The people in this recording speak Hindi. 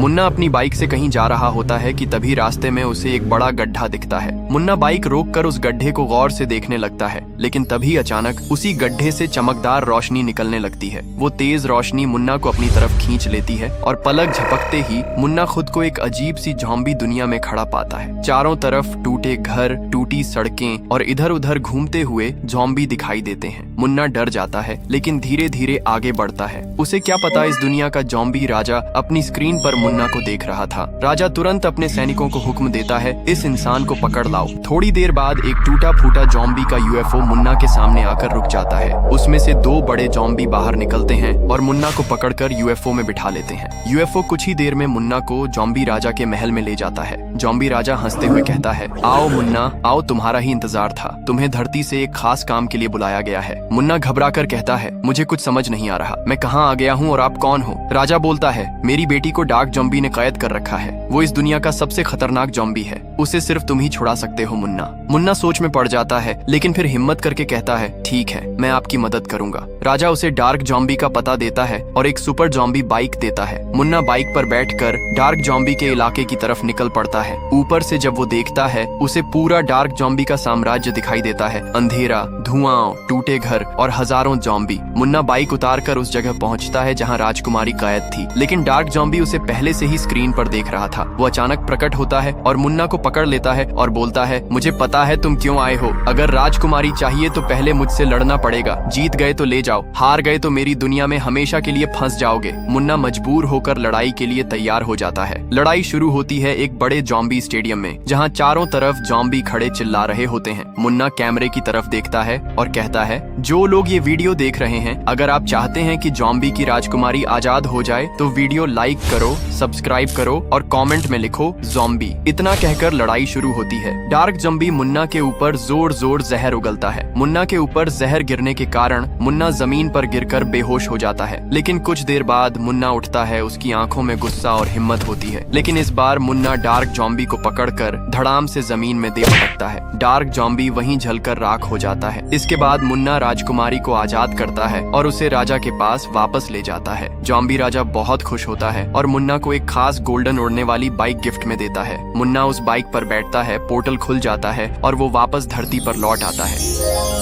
मुन्ना अपनी बाइक से कहीं जा रहा होता है कि तभी रास्ते में उसे एक बड़ा गड्ढा दिखता है। मुन्ना बाइक रोककर उस गड्ढे को गौर से देखने लगता है, लेकिन तभी अचानक उसी गड्ढे से चमकदार रोशनी निकलने लगती है। वो तेज रोशनी मुन्ना को अपनी तरफ खींच लेती है और पलक झपकते ही मुन्ना खुद को एक अजीब सी ज़ॉम्बी दुनिया में खड़ा पाता है। चारों तरफ टूटे घर, टूटी सड़कें और इधर उधर घूमते हुए ज़ॉम्बी दिखाई देते हैं। मुन्ना डर जाता है, लेकिन धीरे धीरे आगे बढ़ता है। उसे क्या पता इस दुनिया का ज़ॉम्बी राजा अपनी स्क्रीन पर मुन्ना को देख रहा था। राजा तुरंत अपने सैनिकों को हुक्म देता है, इस इंसान को पकड़ लाओ। थोड़ी देर बाद एक टूटा फूटा ज़ॉम्बी का यूएफओ मुन्ना के सामने आकर रुक जाता है। उसमें से दो बड़े ज़ॉम्बी बाहर निकलते हैं और मुन्ना को पकड़कर यूएफओ में बिठा लेते हैं। यूएफओ कुछ ही देर में मुन्ना को ज़ॉम्बी राजा के महल में ले जाता है। ज़ॉम्बी राजा हंसते हुए कहता है, आओ मुन्ना आओ, तुम्हारा ही इंतजार था। तुम्हें धरती से एक खास काम के लिए बुलाया गया है। मुन्ना घबराकर कहता है, मुझे कुछ समझ नहीं आ रहा, मैं कहाँ आ गया हूँ और आप कौन हो? राजा बोलता है, मेरी बेटी को डार्क ज़ॉम्बी ने कैद कर रखा है। वो इस दुनिया का सबसे खतरनाक ज़ॉम्बी है, उसे सिर्फ तुम ही छुड़ा सकते हो मुन्ना। मुन्ना सोच में पड़ जाता है, लेकिन फिर हिम्मत करके कहता है, ठीक है, मैं आपकी मदद करूंगा। राजा उसे डार्क ज़ॉम्बी का पता देता है और एक सुपर ज़ॉम्बी बाइक देता है। मुन्ना बाइक पर बैठकर डार्क ज़ॉम्बी के इलाके की तरफ निकल पड़ता है। ऊपर से जब वो देखता है, उसे पूरा डार्क ज़ॉम्बी का साम्राज्य दिखाई देता है। अंधेरा, धुआं, टूटे घर और हजारों ज़ॉम्बी। मुन्ना बाइक उतारकर उस जगह पहुंचता है जहां राजकुमारी कैद थी, लेकिन डार्क ज़ॉम्बी उसे पहले से ही स्क्रीन पर देख रहा था। वो अचानक प्रकट होता है और मुन्ना को पकड़ लेता है और बोलता है, मुझे पता है तुम क्यों आए हो। अगर राजकुमारी चाहिए तो पहले मुझसे लड़ना पड़ेगा। जीत गए तो ले जाओ, हार गए तो मेरी दुनिया में हमेशा के लिए फंस जाओगे। मुन्ना मजबूर होकर लड़ाई के लिए तैयार हो जाता है। लड़ाई शुरू होती है एक बड़े ज़ॉम्बी स्टेडियम में, जहां चारों तरफ ज़ॉम्बी खड़े चिल्ला रहे होते हैं। मुन्ना कैमरे की तरफ देखता है और कहता है, जो लोग ये वीडियो देख रहे हैं, अगर आप चाहते हैं कि ज़ॉम्बी की राजकुमारी आजाद हो जाए तो वीडियो लाइक करो, सब्सक्राइब करो और कमेंट में लिखो ज़ॉम्बी। इतना कहकर लड़ाई शुरू होती है। डार्क ज़ॉम्बी मुन्ना के ऊपर जोर जोर जहर उगलता है। मुन्ना के ऊपर जहर गिरने के कारण मुन्ना जमीन पर गिरकर बेहोश हो जाता है, लेकिन कुछ देर बाद मुन्ना उठता है। उसकी आंखों में गुस्सा और हिम्मत होती है, लेकिन इस बार मुन्ना डार्क ज़ॉम्बी को पकड़कर धड़ाम से जमीन में दे पटकता है। डार्क ज़ॉम्बी वहीं जलकर राख हो जाता है। इसके बाद मुन्ना राजकुमारी को आजाद करता है और उसे राजा के पास वापस ले जाता है। ज़ॉम्बी राजा बहुत खुश होता है और मुन्ना को एक खास गोल्डन उड़ने वाली बाइक गिफ्ट में देता है। मुन्ना उस बाइक पर बैठता है, पोर्टल खुल जाता है और वो वापस धरती पर लौट आता है।